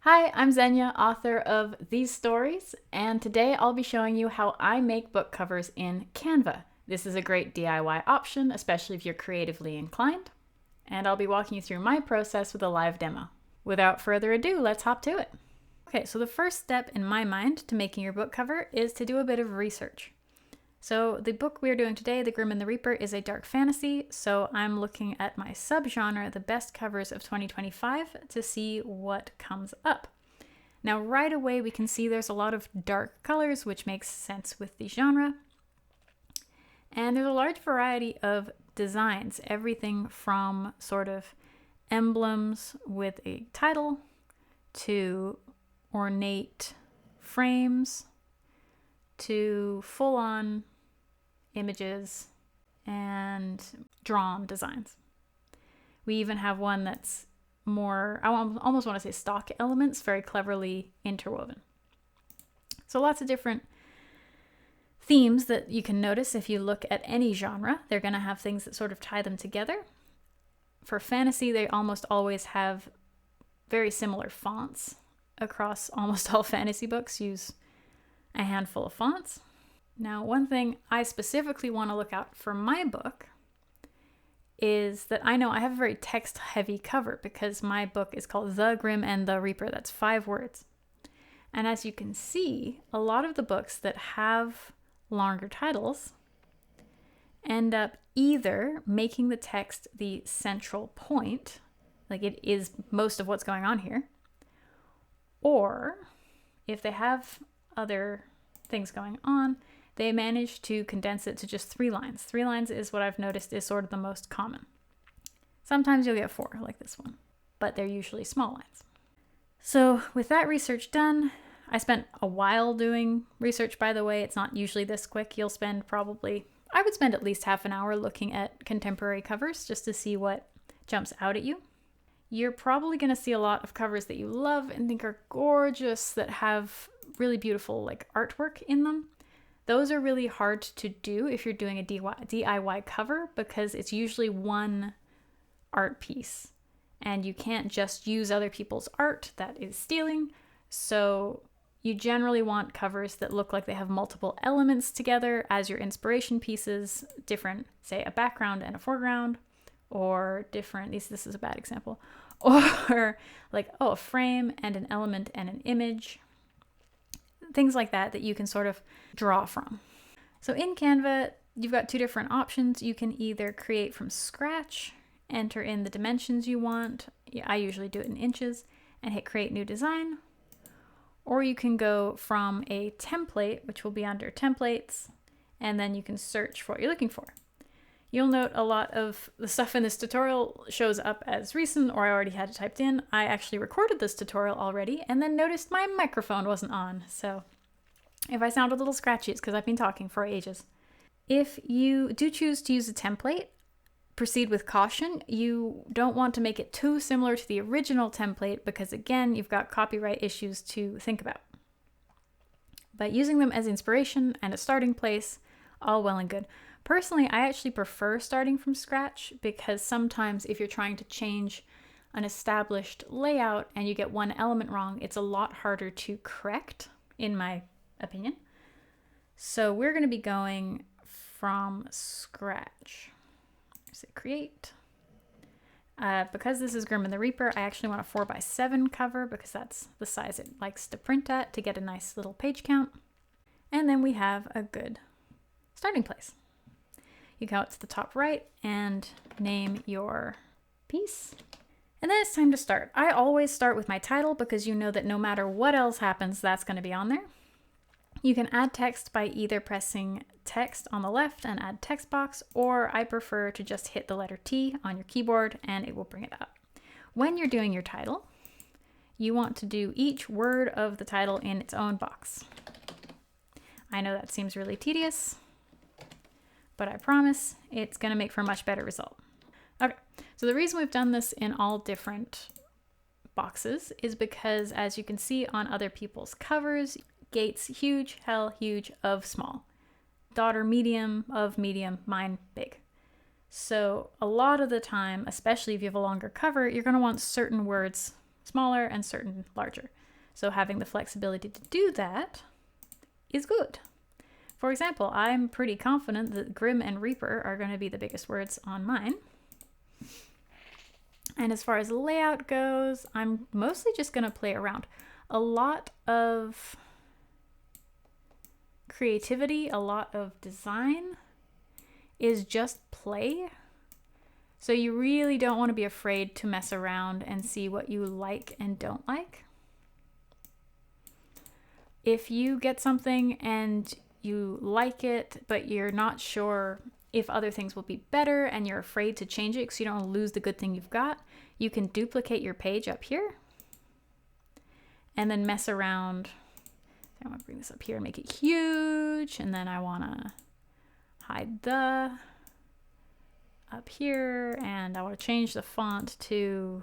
Hi, I'm Xenia, author of These Stories, and today I'll be showing you how I make book covers in Canva. This is a great DIY option, especially if you're creatively inclined, and I'll be walking you through my process with a live demo. Without further ado, let's hop to it. Okay, so the first step in my mind to making your book cover is to do a bit of research. So the book we're doing today, The Grimm and the Reaper, is a dark fantasy, so I'm looking at my subgenre, the best covers of 2025, to see what comes up. Now right away we can see there's a lot of dark colors, which makes sense with the genre. And there's a large variety of designs, everything from sort of emblems with a title to ornate frames to full-on images and drawn designs. We even have one that's more, I almost want to say stock elements, very cleverly interwoven. So lots of different themes that you can notice if you look at any genre. They're going to have things that sort of tie them together. For fantasy, they almost always have very similar fonts across almost all fantasy books. Use a handful of fonts. Now, one thing I specifically want to look out for my book is that I know I have a very text-heavy cover because my book is called The Grimm and the Reaper. That's 5 words. And as you can see, a lot of the books that have longer titles end up either making the text the central point, like it is most of what's going on here, or if they have other things going on, they manage to condense it to just 3 lines. 3 lines is what I've noticed is sort of the most common. Sometimes you'll get 4, like this one, but they're usually small lines. So with that research done, I spent a while doing research, by the way. It's not usually this quick. You'll spend I would spend at least half an hour looking at contemporary covers just to see what jumps out at you. You're probably going to see a lot of covers that you love and think are gorgeous that have really beautiful artwork in them. Those are really hard to do if you're doing a DIY cover because it's usually one art piece and you can't just use other people's art. That is stealing. So you generally want covers that look like they have multiple elements together as your inspiration pieces, different, say, a background and a foreground, or different, this is a bad example, or a frame and an element and an image. Things like that you can sort of draw from. So in Canva, you've got 2 different options. You can either create from scratch, enter in the dimensions you want. I usually do it in inches, and hit create new design. Or you can go from a template, which will be under templates, and then you can search for what you're looking for. You'll note a lot of the stuff in this tutorial shows up as recent, or I already had it typed in. I actually recorded this tutorial already and then noticed my microphone wasn't on. So if I sound a little scratchy, it's because I've been talking for ages. If you do choose to use a template, proceed with caution. You don't want to make it too similar to the original template because, again, you've got copyright issues to think about. But using them as inspiration and a starting place, all well and good. Personally, I actually prefer starting from scratch because sometimes if you're trying to change an established layout and you get one element wrong, it's a lot harder to correct, in my opinion. So we're going to be going from scratch. Say create. Because this is Grimm and the Reaper, I actually want a 4x7 cover because that's the size it likes to print at to get a nice little page count. And then we have a good starting place. You go out to the top right and name your piece. And then it's time to start. I always start with my title because you know that no matter what else happens, that's going to be on there. You can add text by either pressing text on the left and add text box, or I prefer to just hit the letter T on your keyboard and it will bring it up. When you're doing your title, you want to do each word of the title in its own box. I know that seems really tedious, but I promise it's going to make for a much better result. Okay, so the reason we've done this in all different boxes is because, as you can see on other people's covers, Gates huge, Hell huge, of small. Daughter medium, of medium, mine big. So a lot of the time, especially if you have a longer cover, you're going to want certain words smaller and certain larger. So having the flexibility to do that is good. For example, I'm pretty confident that Grimm and Reaper are going to be the biggest words on mine. And as far as layout goes, I'm mostly just going to play around. A lot of creativity, a lot of design is just play. So you really don't want to be afraid to mess around and see what you like and don't like. If you get something and you like it, but you're not sure if other things will be better and you're afraid to change it because you don't want to lose the good thing you've got, you can duplicate your page up here and then mess around. I want to bring this up here and make it huge, and then I want to hide the up here, and I want to change the font to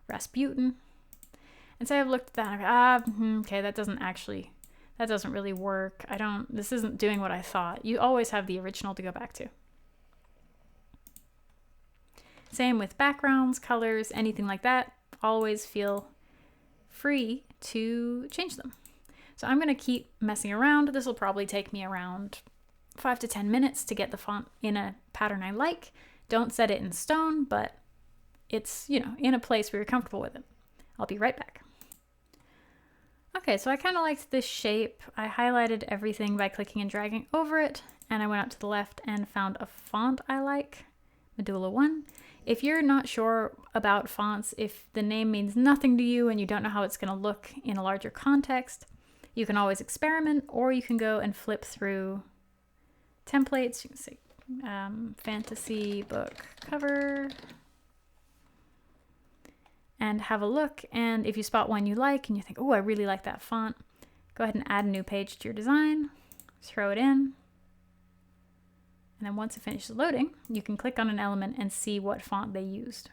Rasputin. And say I've looked at that, okay, that doesn't really work. This isn't doing what I thought. You always have the original to go back to. Same with backgrounds, colors, anything like that. Always feel free to change them. So I'm going to keep messing around. This will probably take me around 5 to 10 minutes to get the font in a pattern I like. Don't set it in stone, but it's, in a place where you're comfortable with it. I'll be right back. Okay, so I kind of liked this shape. I highlighted everything by clicking and dragging over it, and I went up to the left and found a font I like, Medulla 1. If you're not sure about fonts, if the name means nothing to you and you don't know how it's going to look in a larger context, you can always experiment, or you can go and flip through templates. You can say fantasy book cover and have a look. And if you spot one you like and you think, oh, I really like that font, go ahead and add a new page to your design, throw it in. And then once it finishes loading, you can click on an element and see what font they used.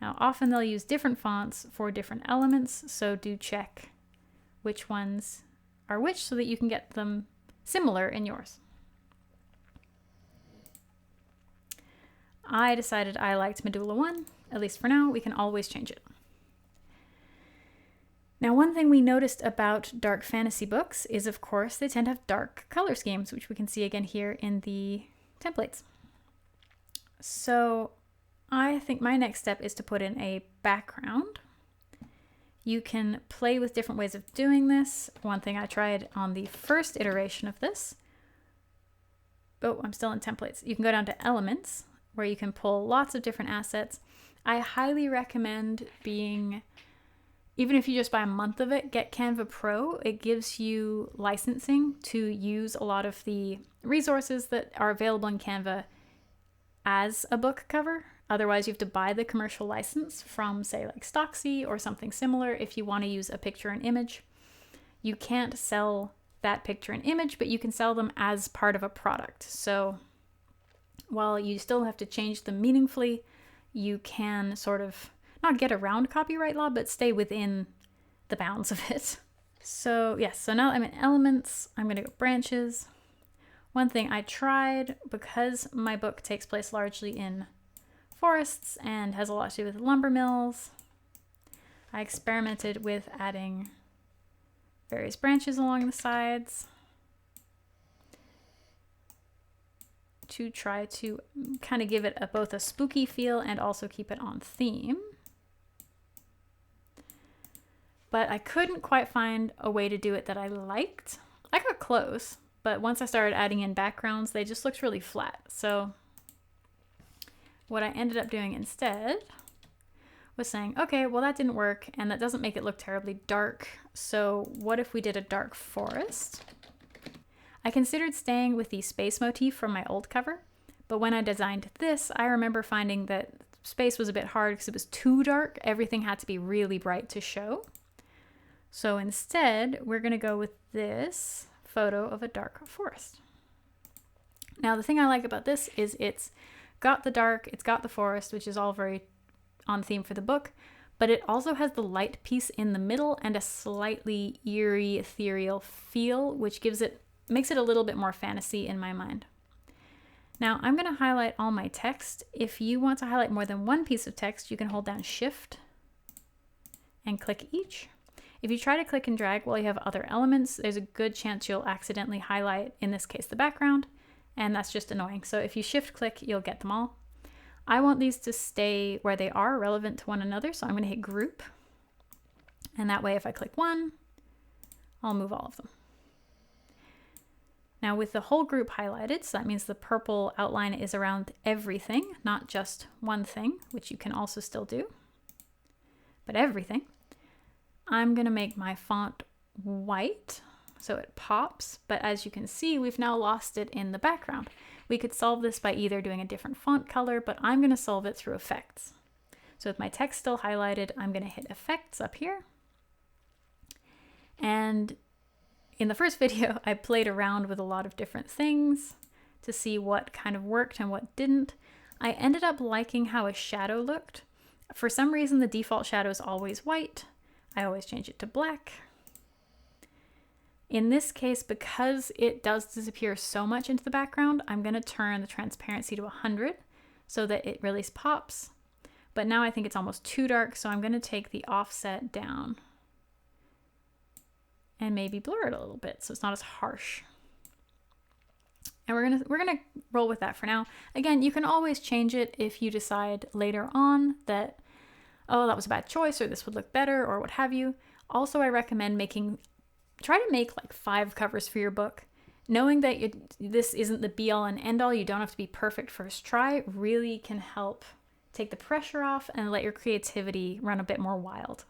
Now, often they'll use different fonts for different elements, so do check which ones are which so that you can get them similar in yours. I decided I liked Medulla 1, at least for now. We can always change it. Now, one thing we noticed about dark fantasy books is, of course, they tend to have dark color schemes, which we can see again here in the templates. So I think my next step is to put in a background. You can play with different ways of doing this. One thing I tried on the first iteration of this, I'm still in templates. You can go down to elements, where you can pull lots of different assets. I highly recommend even if you just buy a month of it, get Canva Pro. It gives you licensing to use a lot of the resources that are available in Canva as a book cover. Otherwise, you have to buy the commercial license from, say, like Stocksy or something similar if you want to use a picture and image. You can't sell that picture and image, but you can sell them as part of a product. So while you still have to change them meaningfully, you can sort of not get around copyright law, but stay within the bounds of it. So yes, so now I'm in elements, I'm going to go branches. One thing I tried, because my book takes place largely in forests and has a lot to do with lumber mills, I experimented with adding various branches along the sides to try to kind of give it both a spooky feel and also keep it on theme. But I couldn't quite find a way to do it that I liked. I got close, but once I started adding in backgrounds, they just looked really flat. So what I ended up doing instead was saying, okay, well that didn't work and that doesn't make it look terribly dark. So what if we did a dark forest? I considered staying with the space motif from my old cover, but when I designed this, I remember finding that space was a bit hard because it was too dark. Everything had to be really bright to show. So instead, we're going to go with this photo of a dark forest. Now, the thing I like about this is it's got the dark, it's got the forest, which is all very on theme for the book, but it also has the light piece in the middle and a slightly eerie, ethereal feel, which makes it a little bit more fantasy in my mind. Now, I'm going to highlight all my text. If you want to highlight more than one piece of text, you can hold down Shift and click each. If you try to click and drag while you have other elements, there's a good chance you'll accidentally highlight, in this case, the background, and that's just annoying. So if you shift click, you'll get them all. I want these to stay where they are, relevant to one another, so I'm going to hit group. And that way, if I click one, I'll move all of them. Now with the whole group highlighted, so that means the purple outline is around everything, not just one thing, which you can also still do, but everything. I'm going to make my font white so it pops, but as you can see, we've now lost it in the background. We could solve this by either doing a different font color, but I'm going to solve it through effects. So with my text still highlighted, I'm going to hit effects up here. And in the first video, I played around with a lot of different things to see what kind of worked and what didn't. I ended up liking how a shadow looked. For some reason, the default shadow is always white. I always change it to black. In this case, because it does disappear so much into the background, I'm going to turn the transparency to 100 so that it really pops. But now I think it's almost too dark, so I'm going to take the offset down and maybe blur it a little bit so it's not as harsh. And we're gonna roll with that for now. Again, you can always change it if you decide later on that, oh, that was a bad choice, or this would look better, or what have you. Also, I recommend try to make like 5 covers for your book. Knowing that this isn't the be all and end all, you don't have to be perfect first try, really can help take the pressure off and let your creativity run a bit more wild.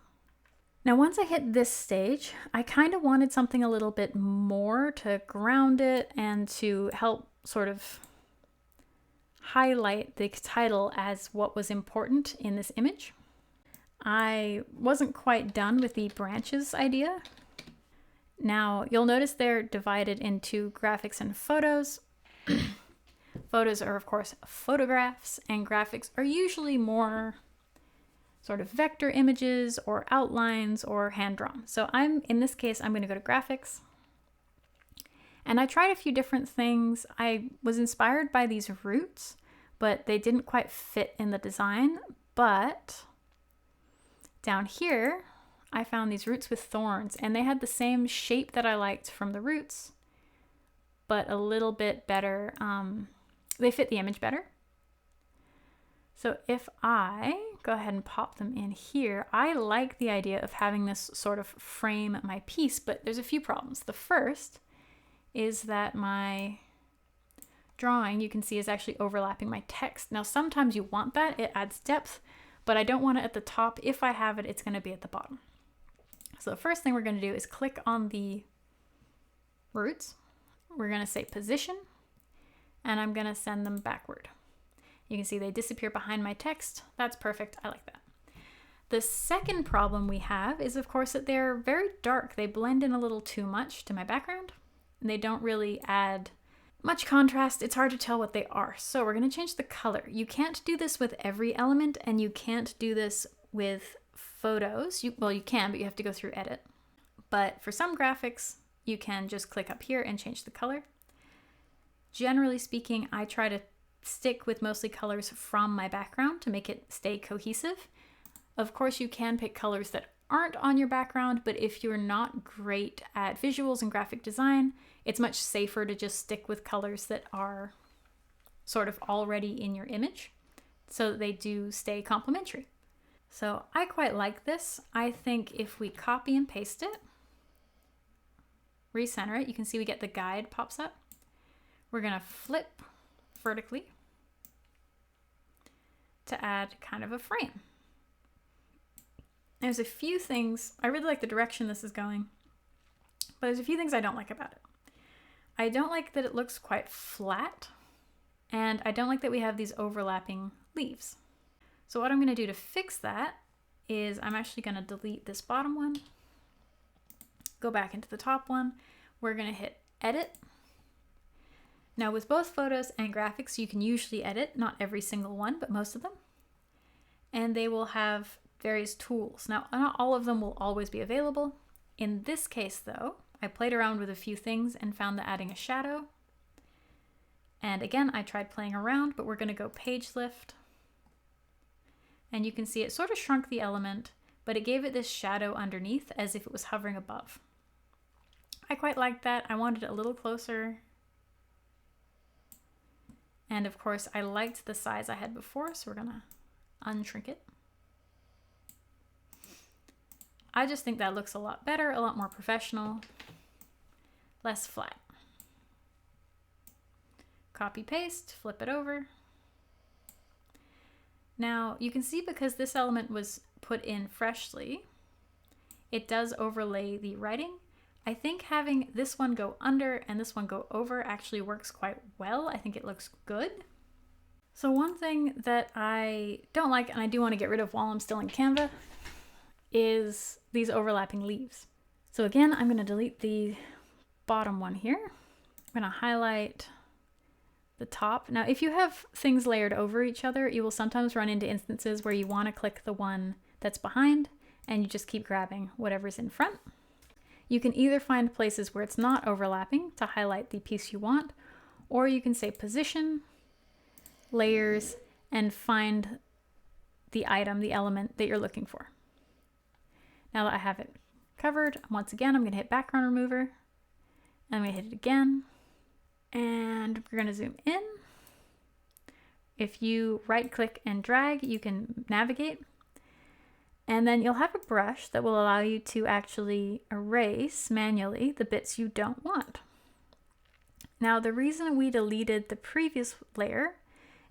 Now, once I hit this stage, I kind of wanted something a little bit more to ground it and to help sort of highlight the title as what was important in this image. I wasn't quite done with the branches idea. Now, you'll notice they're divided into graphics and photos. Photos are, of course, photographs, and graphics are usually more sort of vector images or outlines or hand-drawn. So in this case, I'm going to go to graphics. And I tried a few different things. I was inspired by these roots, but they didn't quite fit in the design. But down here, I found these roots with thorns, and they had the same shape that I liked from the roots, but a little bit better. They fit the image better. So if I go ahead and pop them in here, I like the idea of having this sort of frame my piece, but there's a few problems. The first is that my drawing, you can see, is actually overlapping my text. Now, sometimes you want that, it adds depth, but I don't want it at the top. If I have it, it's going to be at the bottom. So the first thing we're going to do is click on the roots. We're going to say position, and I'm going to send them backward. You can see they disappear behind my text. That's perfect. I like that. The second problem we have is, of course, that they're very dark. They blend in a little too much to my background, and they don't really add much contrast. It's hard to tell what they are. So we're going to change the color. You can't do this with every element, and you can't do this with photos. Well, you can, but you have to go through edit. But for some graphics, you can just click up here and change the color. Generally speaking, I try to stick with mostly colors from my background to make it stay cohesive. Of course, you can pick colors that aren't on your background, but if you're not great at visuals and graphic design, it's much safer to just stick with colors that are sort of already in your image so that they do stay complementary. So I quite like this. I think if we copy and paste it, recenter it, you can see we get the guide pops up. We're going to flip vertically to add kind of a frame. There's a few things, I really like the direction this is going, but there's a few things I don't like about it. I don't like that it looks quite flat, and I don't like that we have these overlapping leaves. So what I'm going to do to fix that is I'm actually going to delete this bottom one, go back into the top one. We're going to hit edit. Now with both photos and graphics, you can usually edit, not every single one, but most of them. And they will have various tools. Now, not all of them will always be available. In this case though, I played around with a few things and found that adding a shadow. And again, I tried playing around, but we're going to go page lift. And you can see it sort of shrunk the element, but it gave it this shadow underneath as if it was hovering above. I quite liked that. I wanted it a little closer. And of course, I liked the size I had before, so we're gonna unshrink it. I just think that looks a lot better, a lot more professional, less flat. Copy paste, flip it over. Now you can see because this element was put in freshly, it does overlay the writing. I think having this one go under and this one go over actually works quite well. I think it looks good. So one thing that I don't like, and I do want to get rid of while I'm still in Canva, is these overlapping leaves. So again, I'm going to delete the bottom one here. I'm going to highlight the top. Now, if you have things layered over each other, you will sometimes run into instances where you want to click the one that's behind and you just keep grabbing whatever's in front. You can either find places where it's not overlapping to highlight the piece you want, or you can say position, layers, and find the item, the element that you're looking for. Now that I have it covered, once again, I'm going to hit background remover, and I'm going to hit it again, and we're going to zoom in. If you right click and drag, you can navigate. And then you'll have a brush that will allow you to actually erase manually the bits you don't want. Now, the reason we deleted the previous layer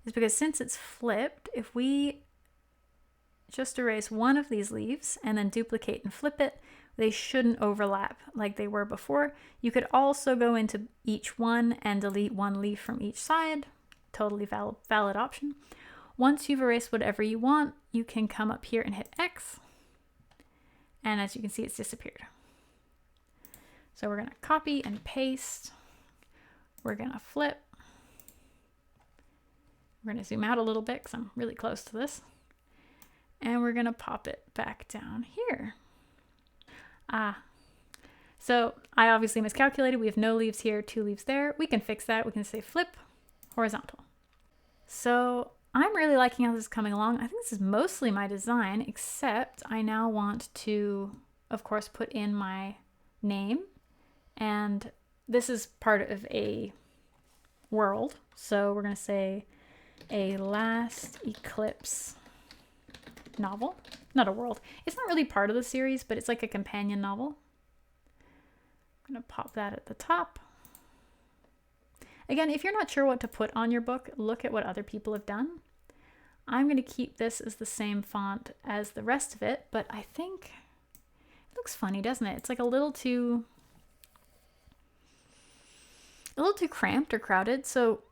is because since it's flipped, if we just erase one of these leaves and then duplicate and flip it, they shouldn't overlap like they were before. You could also go into each one and delete one leaf from each side. Totally valid option. Once you've erased whatever you want, you can come up here and hit X. And as you can see, it's disappeared. So we're going to copy and paste. We're going to flip. We're going to zoom out a little bit because I'm really close to this. And we're going to pop it back down here. So I obviously miscalculated. We have no leaves here, 2 leaves there. We can fix that. We can say flip horizontal. So I'm really liking how this is coming along. I think this is mostly my design, except I now want to, of course, put in my name. And this is part of a world. So we're going to say a last eclipse novel. Not a world. It's not really part of the series, but it's like a companion novel. I'm going to pop that at the top. Again, if you're not sure what to put on your book, look at what other people have done. I'm going to keep this as the same font as the rest of it, but I think it looks funny, doesn't it? It's like a little too cramped or crowded. So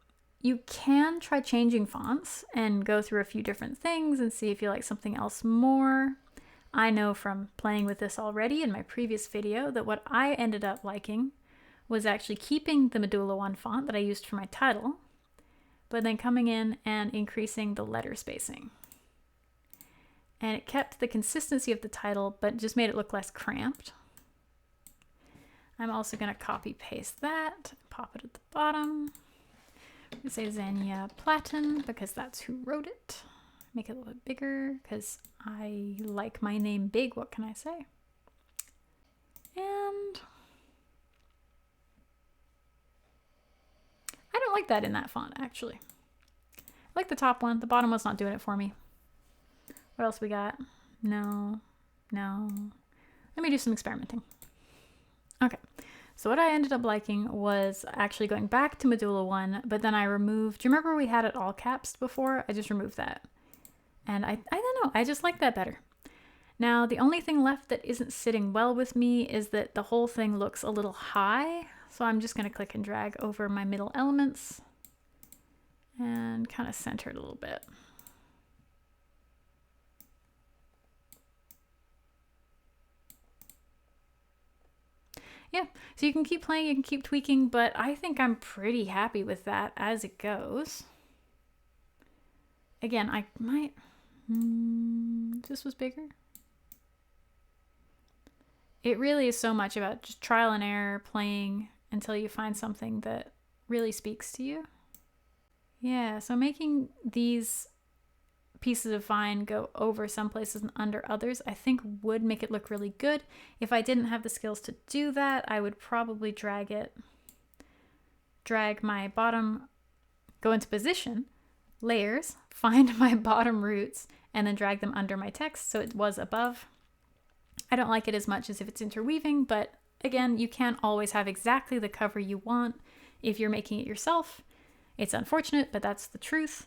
you can try changing fonts and go through a few different things and see if you like something else more. I know from playing with this already in my previous video that what I ended up liking was actually keeping the Medulla 1 font that I used for my title, but then coming in and increasing the letter spacing. And it kept the consistency of the title, but just made it look less cramped. I'm also going to copy paste that, pop it at the bottom. I'm going to say Xenia Platten because that's who wrote it. Make it a little bit bigger because I like my name big, what can I say? And I don't like that in that font, actually. I like the top one. The bottom one's not doing it for me. What else we got? No. Let me do some experimenting. Okay, so what I ended up liking was actually going back to Medulla 1, but then I removed, do you remember we had it all caps before? I just removed that. And I don't know, I just like that better. Now, the only thing left that isn't sitting well with me is that the whole thing looks a little high. So I'm just going to click and drag over my middle elements and kind of center it a little bit. Yeah, so you can keep playing, you can keep tweaking, but I think I'm pretty happy with that as it goes. Again, I might, this was bigger. It really is so much about just trial and error, playing until you find something that really speaks to you. Yeah, so making these pieces of vine go over some places and under others, I think would make it look really good. If I didn't have the skills to do that, I would probably drag my bottom, go into position, layers, find my bottom roots, and then drag them under my text so it was above. I don't like it as much as if it's interweaving, but again, you can't always have exactly the cover you want if you're making it yourself. It's unfortunate, but that's the truth.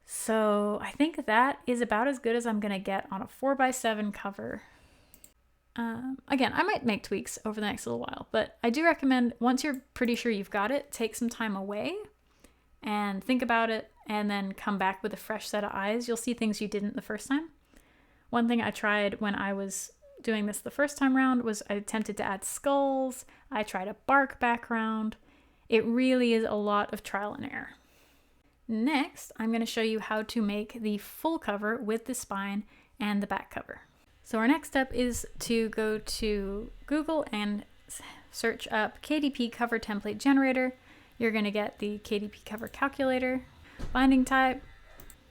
So I think that is about as good as I'm going to get on a 4x7 cover. Again, I might make tweaks over the next little while, but I do recommend once you're pretty sure you've got it, take some time away and think about it and then come back with a fresh set of eyes. You'll see things you didn't the first time. One thing I tried when I was doing this the first time around was I attempted to add skulls. I tried a bark background. It really is a lot of trial and error. Next, I'm going to show you how to make the full cover with the spine and the back cover. So our next step is to go to Google and search up KDP cover template generator. You're going to get the KDP cover calculator. Binding type.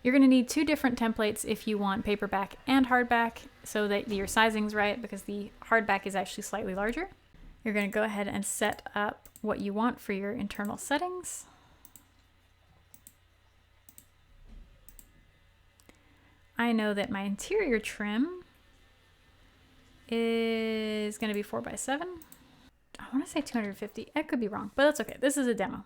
You're going to need 2 different templates if you want paperback and hardback so that your sizing's right, because the hardback is actually slightly larger. You're going to go ahead and set up what you want for your internal settings. I know that my interior trim is going to be 4x7. I want to say 250. I could be wrong, but that's okay. This is a demo.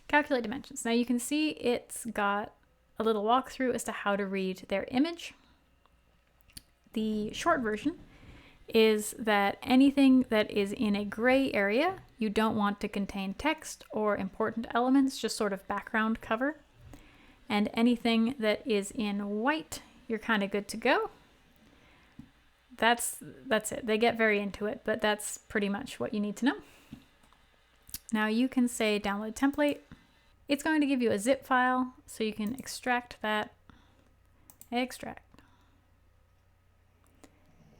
Calculate dimensions. Now you can see it's got a little walkthrough as to how to read their image. The short version is that anything that is in a gray area, you don't want to contain text or important elements, just sort of background cover. And anything that is in white, you're kind of good to go. That's it. They get very into it, but that's pretty much what you need to know. Now you can say download template. It's going to give you a zip file, so you can extract that. Extract.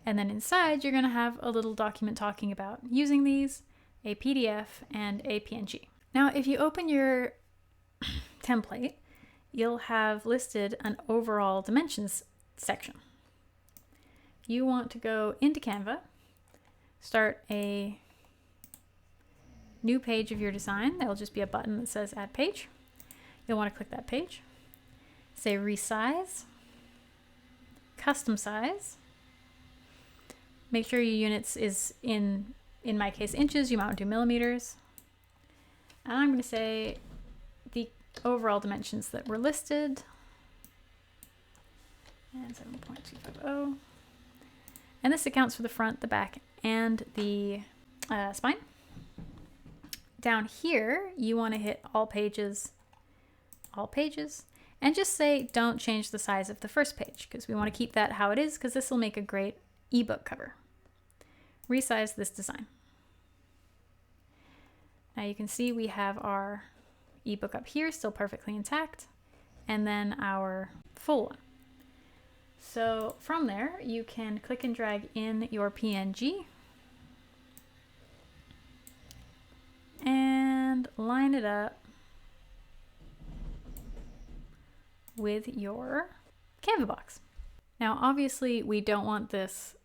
And then inside, you're going to have a little document talking about using these, a PDF, and a PNG. Now, if you open your template, you'll have listed an overall dimensions section. You want to go into Canva, start a new page of your design. There will just be a button that says Add Page. You'll want to click that page. Say Resize, Custom Size. Make sure your units is in my case, inches. You might want to do millimeters. And I'm going to say the overall dimensions that were listed. And 7.250. And this accounts for the front, the back, and the spine. Down here, you want to hit all pages, and just say don't change the size of the first page, because we want to keep that how it is, because this will make a great ebook cover. Resize this design. Now you can see we have our ebook up here, still perfectly intact, and then our full one. So from there, you can click and drag in your PNG and line it up with your Canva box. Now, obviously, we don't want this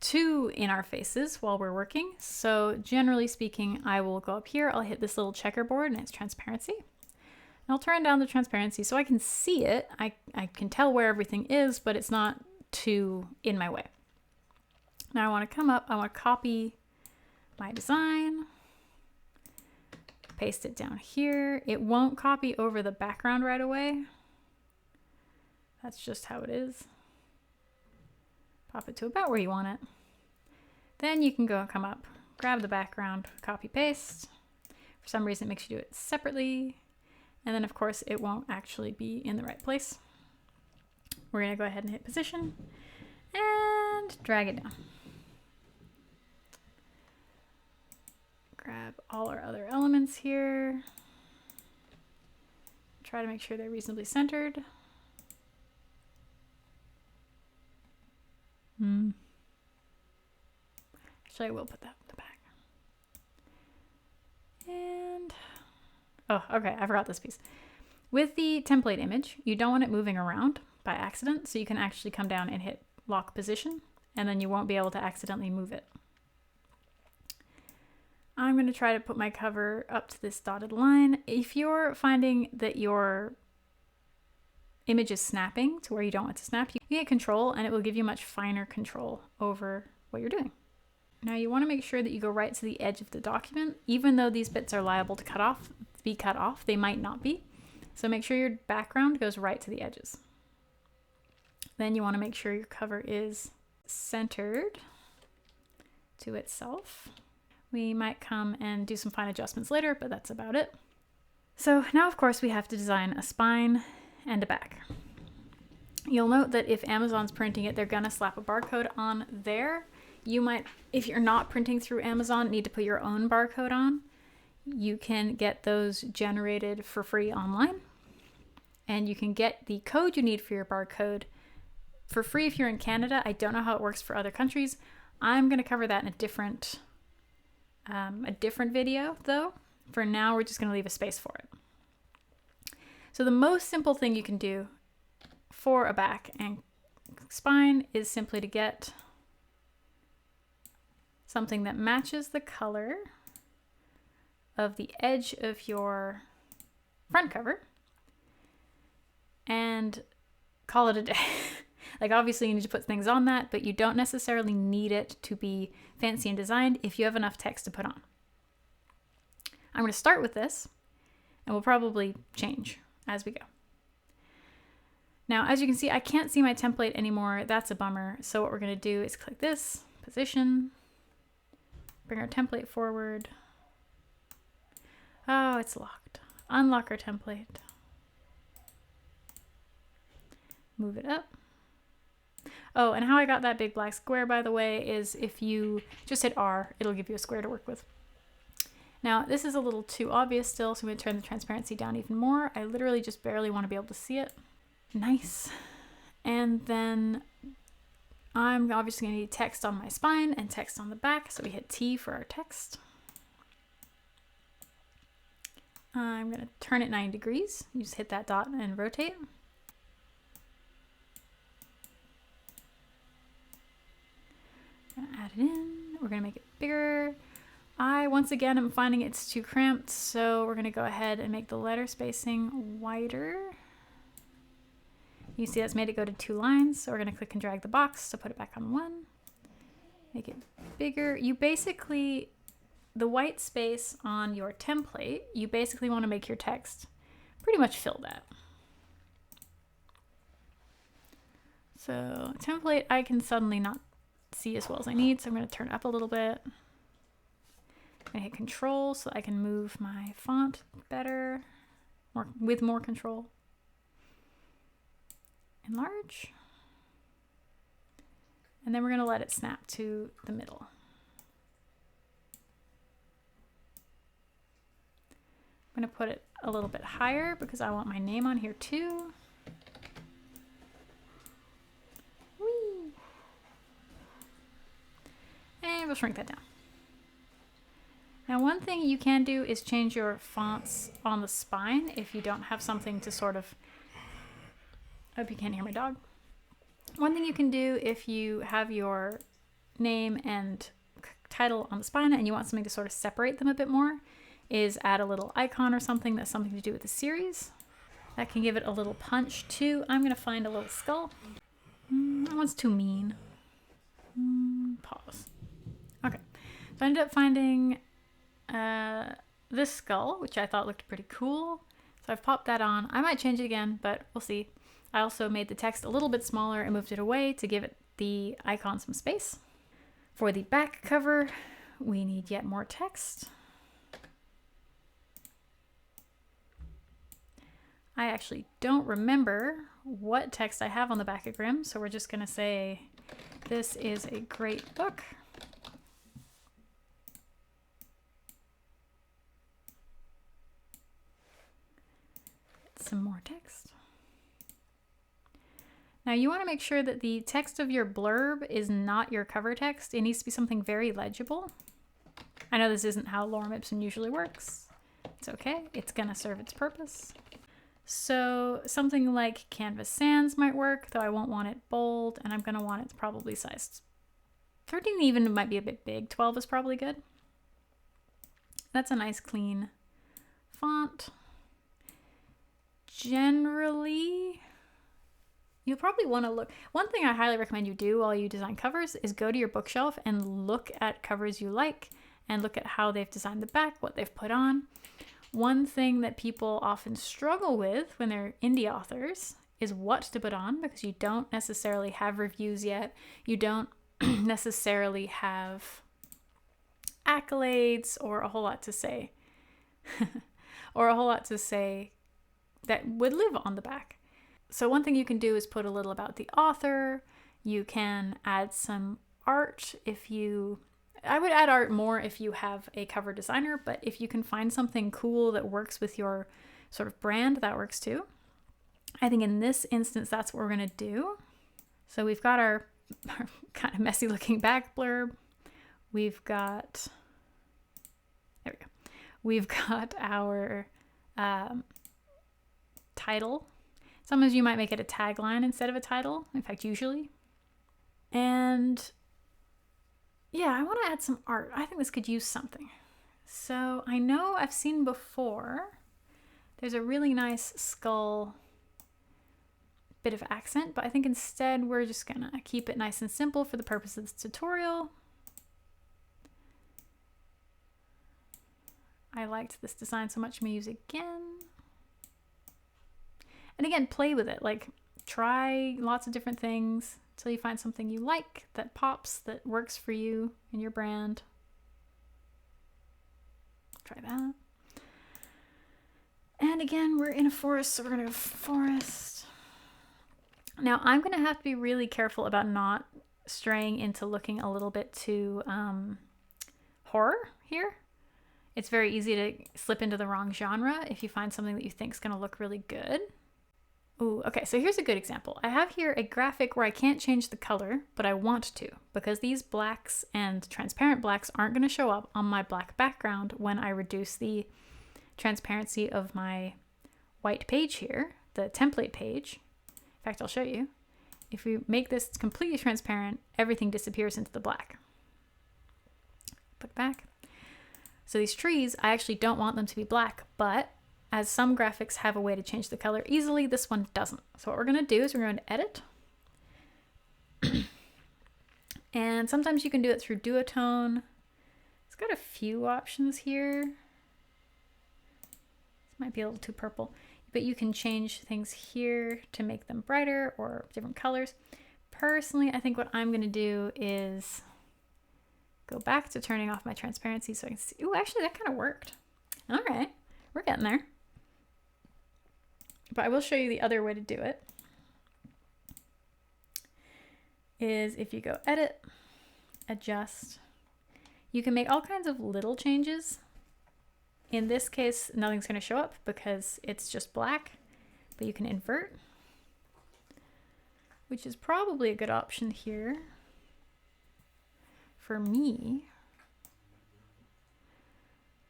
too in our faces while we're working. So generally speaking, I will go up here, I'll hit this little checkerboard and it's transparency. And I'll turn down the transparency so I can see it. I can tell where everything is, but it's not too in my way. Now I want to come up, I want to copy my design, paste it down here. It won't copy over the background right away. That's just how it is. Pop it to about where you want it. Then you can go and come up, grab the background, copy paste. For some reason it makes you do it separately. And then of course it won't actually be in the right place. We're gonna go ahead and hit position and drag it down. Grab all our other elements here. Try to make sure they're reasonably centered. Actually, I will put that in the back. And, oh, okay, I forgot this piece. With the template image, you don't want it moving around by accident, so you can actually come down and hit lock position, and then you won't be able to accidentally move it. I'm going to try to put my cover up to this dotted line. If you're finding that your image is snapping to where you don't want to snap, you hit control and it will give you much finer control over what you're doing. Now you want to make sure that you go right to the edge of the document. Even though these bits are liable to be cut off, they might not be. So make sure your background goes right to the edges. Then you want to make sure your cover is centered to itself. We might come and do some fine adjustments later, but that's about it. So now, of course, we have to design a spine and a back. You'll note that if Amazon's printing it, they're gonna slap a barcode on there. You might, if you're not printing through Amazon, need to put your own barcode on. You can get those generated for free online. And you can get the code you need for your barcode for free if you're in Canada. I don't know how it works for other countries. I'm gonna cover that in a different video though. For now, we're just gonna leave a space for it. So the most simple thing you can do for a back and spine is simply to get something that matches the color of the edge of your front cover and call it a day. Like obviously you need to put things on that, but you don't necessarily need it to be fancy and designed if you have enough text to put on. I'm going to start with this and we'll probably change as we go. Now, as you can see, I can't see my template anymore. That's a bummer. So what we're going to do is click this, position, bring our template forward. Oh, it's locked. Unlock our template. Move it up. Oh, and how I got that big black square, by the way, is if you just hit R, it'll give you a square to work with. Now, this is a little too obvious still, so I'm going to turn the transparency down even more. I literally just barely want to be able to see it. Nice. And then I'm obviously going to need text on my spine and text on the back, so we hit T for our text. I'm going to turn it 90 degrees. You just hit that dot and rotate. We're going to add it in. We're going to make it bigger. Once again, I'm finding it's too cramped, so we're going to go ahead and make the letter spacing wider. You see that's made it go to 2 lines, so we're going to click and drag the box to put it back on 1. Make it bigger. You basically, the white space on your template, you basically want to make your text pretty much fill that. So template, I can suddenly not see as well as I need, so I'm going to turn it up a little bit. I hit control so I can move my font better, with more control. Enlarge. And then we're going to let it snap to the middle. I'm going to put it a little bit higher because I want my name on here too. Whee! And we'll shrink that down. Now, one thing you can do is change your fonts on the spine if you don't have something to sort of, I hope you can't hear my dog. One thing you can do if you have your name and title on the spine and you want something to sort of separate them a bit more is add a little icon or something that's something to do with the series. That can give it a little punch too. I'm going to find a little skull. That one's too mean. Pause. Okay, so I ended up finding this skull, which I thought looked pretty cool. So I've popped that on. I might change it again, but we'll see. I also made the text a little bit smaller and moved it away to give it the icon some space. For the back cover, we need yet more text. I actually don't remember what text I have on the back of Grimm, so we're just going to say, this is a great book. Some more text. Now you want to make sure that the text of your blurb is not your cover text. It needs to be something very legible. I know this isn't how Lorem Ipsum usually works. It's okay. It's going to serve its purpose. So something like Canvas Sans might work, though I won't want it bold, and I'm going to want it probably sized 13, even might be a bit big. 12 is probably good. That's a nice clean font. Generally, you'll probably want to look. One thing I highly recommend you do while you design covers is go to your bookshelf and look at covers you like and look at how they've designed the back, what they've put on. One thing that people often struggle with when they're indie authors is what to put on, because you don't necessarily have reviews yet. You don't necessarily have accolades or a whole lot to say that would live on the back. So one thing you can do is put a little about the author. You can add some art I would add art more if you have a cover designer, but if you can find something cool that works with your sort of brand, that works too. I think in this instance, that's what we're going to do. So we've got our kind of messy looking back blurb. We've got our title. Sometimes you might make it a tagline instead of a title. In fact, usually. And yeah, I want to add some art. I think this could use something. So I know I've seen before, there's a really nice skull bit of accent, but I think instead we're just gonna keep it nice and simple for the purpose of this tutorial. I liked this design so much, I'm gonna use it again. And again, play with it. Like, try lots of different things until you find something you like, that pops, that works for you and your brand. Try that. And again, we're in a forest, so we're gonna go forest. Now, I'm gonna have to be really careful about not straying into looking a little bit too horror here. It's very easy to slip into the wrong genre if you find something that you think is gonna look really good. Ooh, okay, so here's a good example. I have here a graphic where I can't change the color, but I want to, because these blacks and transparent blacks aren't going to show up on my black background when I reduce the transparency of my white page here, the template page. In fact, I'll show you. If we make this completely transparent, everything disappears into the black. Put it back. So these trees, I actually don't want them to be black, but as some graphics have a way to change the color easily, this one doesn't. So what we're going to do is we're going to edit. And sometimes you can do it through duotone. It's got a few options here. This might be a little too purple, but you can change things here to make them brighter or different colors. Personally, I think what I'm going to do is go back to turning off my transparency so I can see. Ooh, actually that kind of worked. All right, we're getting there. But I will show you the other way to do it. Is if you go edit, adjust, you can make all kinds of little changes. In this case, nothing's going to show up because it's just black, but you can invert, which is probably a good option here for me.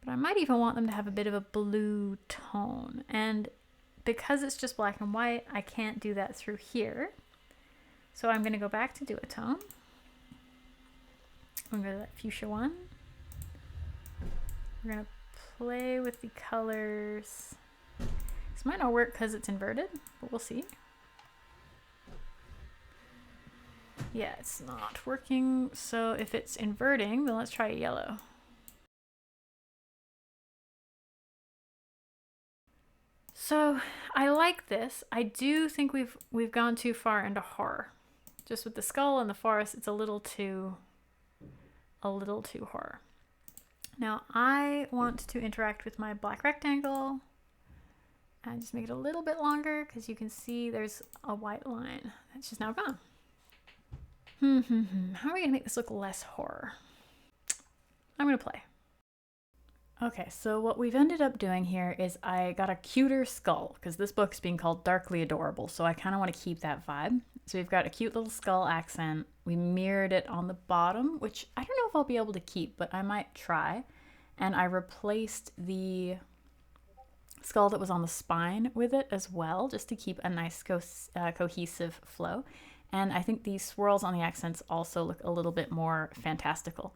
But I might even want them to have a bit of a blue tone. And because it's just black and white, I can't do that through here. So I'm going to go back to duotone. I'm going to go to that fuchsia one. We're going to play with the colors. This might not work because it's inverted, but we'll see. Yeah, it's not working. So if it's inverting, then let's try a yellow. So I like this. I do think we've gone too far into horror. Just with the skull and the forest, it's a little too horror. Now I want to interact with my black rectangle and just make it a little bit longer because you can see there's a white line that's just now gone. How are we gonna make this look less horror? I'm gonna play. Okay, so what we've ended up doing here is I got a cuter skull because this book's being called Darkly Adorable, so I kind of want to keep that vibe. So we've got a cute little skull accent. We mirrored it on the bottom, which I don't know if I'll be able to keep, but I might try. And I replaced the skull that was on the spine with it as well, just to keep a nice cohesive flow. And I think these swirls on the accents also look a little bit more fantastical.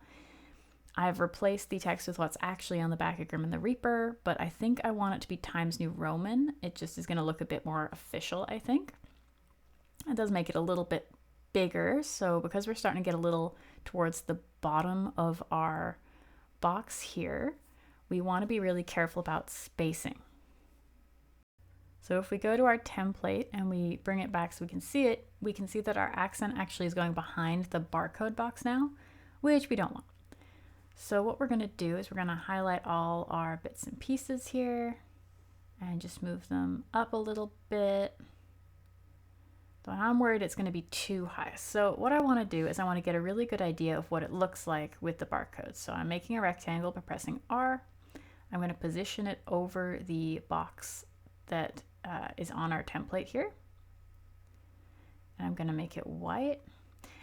I've replaced the text with what's actually on the back of Grimm and the Reaper, but I think I want it to be Times New Roman. It just is going to look a bit more official, I think. It does make it a little bit bigger, so because we're starting to get a little towards the bottom of our box here, we want to be really careful about spacing. So if we go to our template and we bring it back so we can see it, we can see that our accent actually is going behind the barcode box now, which we don't want. So what we're going to do is we're going to highlight all our bits and pieces here and just move them up a little bit. But I'm worried it's going to be too high. So what I want to do is I want to get a really good idea of what it looks like with the barcode. So I'm making a rectangle by pressing R. I'm going to position it over the box that is on our template here. And I'm going to make it white.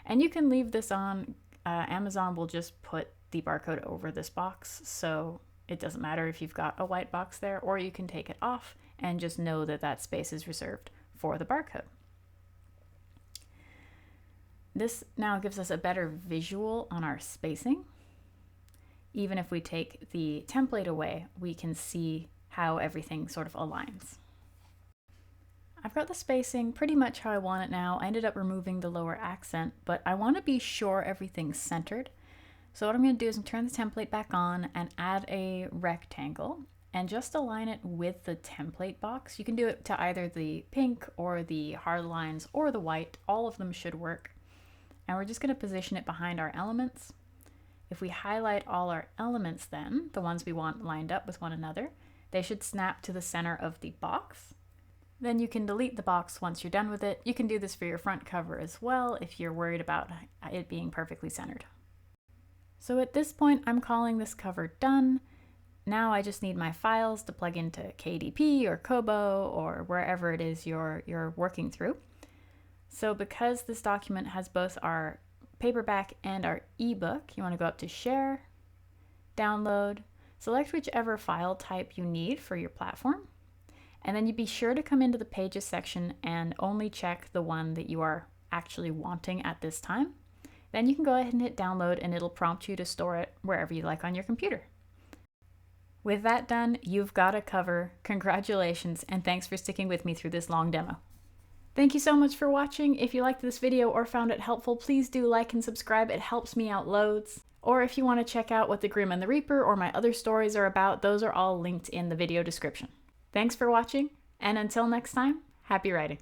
And you can leave this on. Amazon will just put the barcode over this box, so it doesn't matter if you've got a white box there, or you can take it off and just know that that space is reserved for the barcode. This now gives us a better visual on our spacing. Even if we take the template away, we can see how everything sort of aligns. I've got the spacing pretty much how I want it now. I ended up removing the lower accent, but I want to be sure everything's centered. So what I'm going to do is turn the template back on and add a rectangle and just align it with the template box. You can do it to either the pink or the hard lines or the white. All of them should work. And we're just going to position it behind our elements. If we highlight all our elements then, the ones we want lined up with one another, they should snap to the center of the box. Then you can delete the box once you're done with it. You can do this for your front cover as well if you're worried about it being perfectly centered. So at this point, I'm calling this cover done. Now I just need my files to plug into KDP or Kobo or wherever it is you're working through. So because this document has both our paperback and our ebook, you want to go up to Share, Download, select whichever file type you need for your platform, and then you be sure to come into the Pages section and only check the one that you are actually wanting at this time. Then you can go ahead and hit download and it'll prompt you to store it wherever you like on your computer. With that done, you've got a cover. Congratulations, and thanks for sticking with me through this long demo. Thank you so much for watching. If you liked this video or found it helpful, please do like and subscribe. It helps me out loads. Or if you want to check out what the Grimm and the Reaper or my other stories are about, those are all linked in the video description. Thanks for watching, and until next time, happy writing.